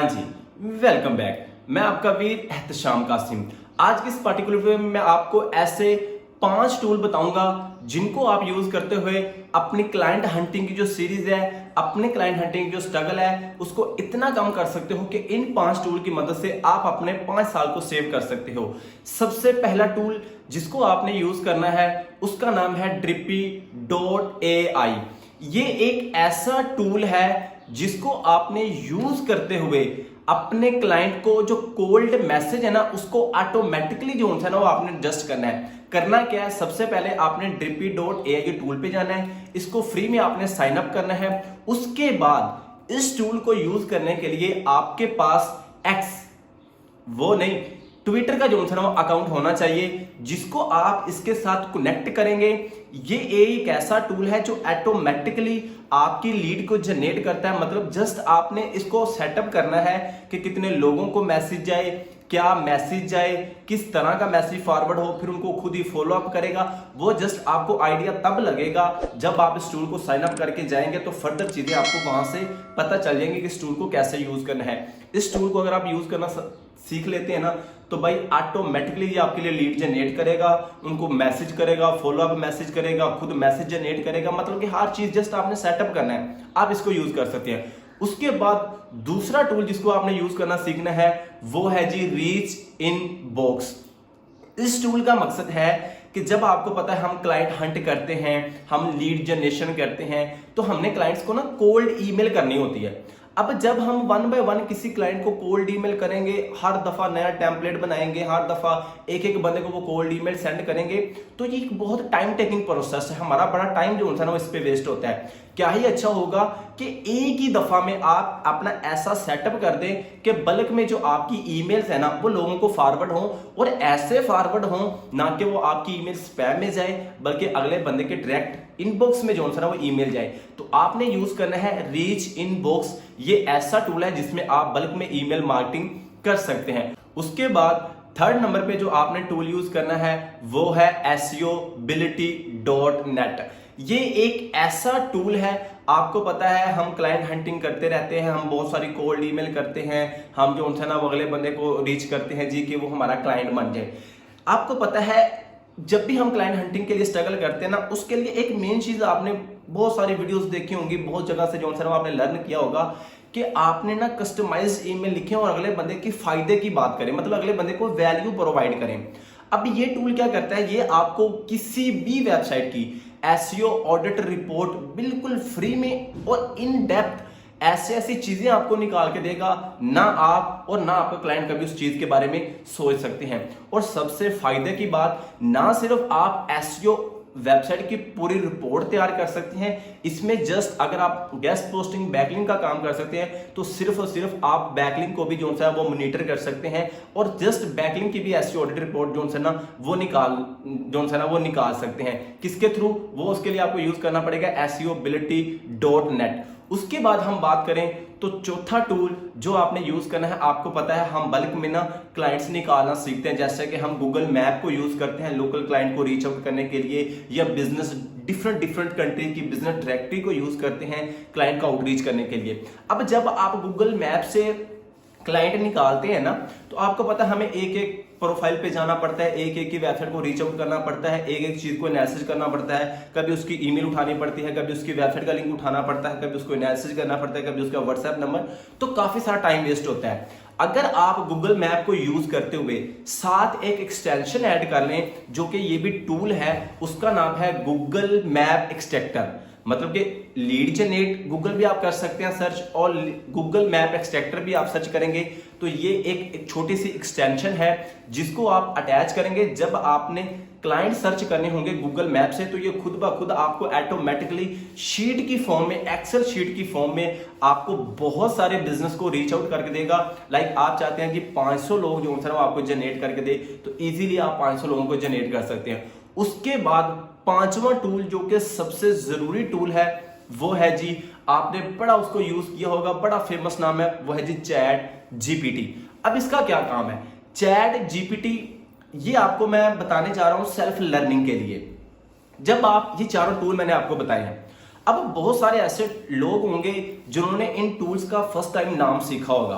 हाँ जी, welcome back. मैं आपका वीर एहतशाम कासिम। आज के इस पर्टिकुलर वीडियो में मैं आपको ऐसे 5 टूल बताऊंगा जिनको आप यूज करते हुए अपनी क्लाइंट हंटिंग की जो सीरीज है, अपने क्लाइंट हंटिंग की जो स्ट्रगल है, उसको इतना कम कर सकते हो कि इन 5 टूल की मदद से आप अपने 5 साल को सेव कर सकते हो। सबसे पहला टूल जिसको आपने यूज करना है उसका नाम है drippy.ai। ये एक ऐसा टूल है जिसको आपने यूज करते हुए अपने क्लाइंट को जो कोल्ड मैसेज है ना उसको ऑटोमेटिकली जो है ना वो आपने एडजस्ट करना है। करना क्या है, सबसे पहले आपने drippy.ai के टूल पे जाना है, इसको फ्री में आपने साइन अप करना है। उसके बाद इस टूल को यूज करने के लिए आपके पास एक्स वो नहीं ट्विटर का जो है ना अकाउंट होना चाहिए जिसको आप इसके साथ कनेक्ट करेंगे। ये एक ऐसा टूल है जो ऑटोमेटिकली आपकी लीड को जनरेट करता है। मतलब जस्ट आपने इसको सेटअप करना है कि कितने लोगों को मैसेज जाए, क्या मैसेज जाए, किस तरह का मैसेज फॉरवर्ड हो, फिर उनको खुद ही फॉलो अप करेगा। वो जस्ट आपको आइडिया तब लगेगा जब आप इस टूल को साइन अप करके जाएंगे, तो फर्दर चीजें आपको वहां से पता चल जाएंगी कि इस टूल को कैसे यूज करना है। इस टूल को अगर आप यूज करना सीख लेते हैं ना तो भाई ऑटोमेटिकली ये आपके लिए लीड जनरेट करेगा, उनको मैसेज करेगा, फॉलो अप मैसेज करेगा, खुद मैसेज जनरेट करेगा। मतलब कि हर चीज जस्ट आपने सेटअप करना है, आप इसको यूज कर सकते हैं। उसके बाद दूसरा टूल जिसको आपने यूज करना सीखना है वो है जी रीच इन बॉक्स। इस टूल का मकसद है कि जब आपको पता है हम क्लाइंट हंट करते हैं, हम लीड जनरेशन करते हैं, तो हमने क्लाइंट्स को ना कोल्ड ईमेल करनी होती है। अब जब हम 1 बाय 1 किसी क्लाइंट को कोल्ड ईमेल करेंगे, हर दफा नया टेम्पलेट बनाएंगे, हर दफा एक एक बंदे को वो कोल्ड ईमेल सेंड करेंगे, तो ये एक बहुत टाइम टेकिंग प्रोसेस है। हमारा बड़ा टाइम जो होता है ना वो इस पे वेस्ट होता है। क्या ही अच्छा होगा कि एक ही दफा में आप अपना ऐसा सेटअप कर दें कि बल्क में जो आपकी ईमेल्स है ना वो लोगों को फॉरवर्ड हो, और ऐसे फॉरवर्ड हो ना कि वो आपकी ईमेल स्पैम में जाए बल्कि अगले बंदे के डायरेक्ट इनबॉक्स में जो है ना वो ईमेल जाए। तो आपने यूज करना है रीच इनबॉक्स। ये ऐसा टूल है जिसमें आप बल्क में ईमेल मार्केटिंग कर सकते हैं। उसके बाद थर्ड नंबर पे जो आपने टूल यूज करना है वो है seobility.net। ये एक ऐसा टूल है, आपको पता है हम क्लाइंट हंटिंग करते रहते हैं, हम बहुत सारी कोल्ड ईमेल करते हैं, हम जो है ना वो अगले बंदे को रीच करते हैं जी कि वो हमारा क्लाइंट बन जाए। आपको पता है जब भी हम क्लाइंट हंटिंग के लिए स्ट्रगल करते हैं ना, उसके लिए एक मेन चीज आपने बहुत सारी वीडियोस देखी होंगी, बहुत जगह से जो है ना आपने लर्न किया होगा कि आपने ना कस्टमाइज्ड ईमेल लिखें और अगले बंदे की फायदे की बात करें, मतलब अगले बंदे को वैल्यू प्रोवाइड करें। अब ये टूल क्या करता है, ये आपको किसी भी वेबसाइट की एसईओ ऑडिट रिपोर्ट बिल्कुल फ्री में और इन डेप्थ ऐसी ऐसी चीजें आपको निकाल के देगा, ना आप और ना आपका क्लाइंट कभी उस चीज के बारे में सोच सकते हैं। और सबसे फायदे की बात, ना सिर्फ आप एसईओ वेबसाइट की पूरी रिपोर्ट तैयार कर सकते हैं, इसमें जस्ट अगर आप गेस्ट पोस्टिंग बैकलिंक का काम कर सकते हैं तो सिर्फ और सिर्फ आप बैकलिंक को भी जो है वो मॉनिटर कर सकते हैं, और जस्ट बैकलिंक की भी ऐसी ऑडिट रिपोर्ट जो है ना वो निकाल सकते हैं। किसके थ्रू? वो उसके लिए आपको यूज करना पड़ेगा seobility.net। उसके बाद हम बात करें तो चौथा टूल जो आपने यूज करना है, आपको पता है हम बल्क में ना क्लाइंट्स निकालना सीखते हैं, जैसे कि हम गूगल मैप को यूज करते हैं लोकल क्लाइंट को रीच आउट करने के लिए, या बिजनेस डिफरेंट कंट्री की बिजनेस डायरेक्टरी को यूज करते हैं क्लाइंट का आउटरीच करने के लिए। अब जब आप गूगल मैप से क्लाइंट निकालते हैं ना तो आपको पता है हमें एक एक प्रोफाइल पे जाना पड़ता है, एक एक की वेबसाइट को रीच आउट करना पड़ता है, एक एक चीज को एनालिसिस करना पड़ता है, कभी उसकी ईमेल उठानी पड़ती है, कभी उसकी वेबसाइट का लिंक उठाना पड़ता है, कभी उसको एनालिसिस करना पड़ता है, कभी उसका व्हाट्सएप नंबर, तो काफी सारा टाइम वेस्ट होता है। अगर आप गूगल मैप को यूज करते हुए साथ एक एक्सटेंशन ऐड कर लें जो कि ये भी टूल है, उसका नाम है गूगल मैप एक्सट्रैक्टर। मतलब कि लीड जनरेट गूगल भी आप कर सकते हैं सर्च, और गूगल मैप एक्सट्रैक्टर भी आप सर्च करेंगे तो ये एक छोटी सी एक्सटेंशन है जिसको आप अटैच करेंगे। जब आपने क्लाइंट सर्च करने होंगे गूगल मैप से तो ये खुद ब खुद आपको ऑटोमेटिकली शीट की फॉर्म में, एक्सेल शीट की फॉर्म में आपको बहुत सारे बिजनेस को रीच आउट करके देगा। लाइक आप चाहते हैं कि 500 लोग जो है आपको जनरेट करके दे, तो इजीली आप 500 लोगों को जनरेट कर सकते हैं। उसके बाद पांचवा टूल जो कि सबसे जरूरी टूल है वो है जी, आपने बड़ा उसको यूज किया होगा, बड़ा फेमस नाम है, वो है जी चैट जीपीटी। अब इसका क्या काम है? चैट जीपीटी ये आपको मैं बताने जा रहा हूं सेल्फ लर्निंग के लिए। जब आप ये चारों टूल मैंने आपको बताए हैं, अब बहुत सारे ऐसे लोग होंगे जिन्होंने इन टूल्स का फर्स्ट टाइम नाम सीखा होगा,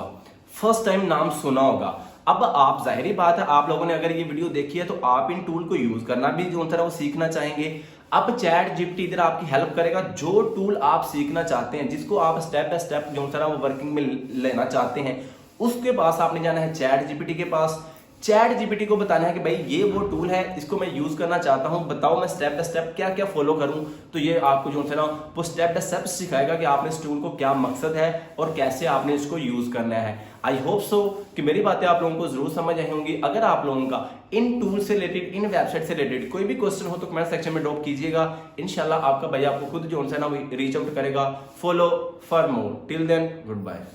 फर्स्ट टाइम नाम सुना होगा। अब आप, जाहिर ही बात है, आप लोगों ने अगर ये वीडियो देखी है तो आप इन टूल को यूज करना भी जो तरह वो सीखना चाहेंगे। अब चैट जीपीटी इधर आपकी हेल्प करेगा। जो टूल आप सीखना चाहते हैं, जिसको आप स्टेप बाय स्टेप जो तरह वो वर्किंग में लेना चाहते हैं, उसके पास आपने जाना है चैट जीपीटी के पास। चैट जीपीटी को बताना है कि भाई ये वो टूल है, इसको मैं यूज करना चाहता हूं, बताओ मैं स्टेप बाय स्टेप क्या क्या फॉलो करूं। तो ये आपको जो है ना वो स्टेप बाय स्टेप सिखाएगा कि आपने इस टूल को क्या मकसद है और कैसे आपने इसको यूज करना है। आई होप सो कि मेरी बातें आप लोगों को जरूर समझ आई होंगी। अगर आप लोगों का इन टूल से रिलेटेड, इन वेबसाइट से रिलेटेड कोई भी क्वेश्चन हो तो कमेंट सेक्शन में ड्रॉप कीजिएगा। इंशाल्लाह आपका भाई आपको खुद जो है ना रीच आउट करेगा। Follow for more. Till then, good bye.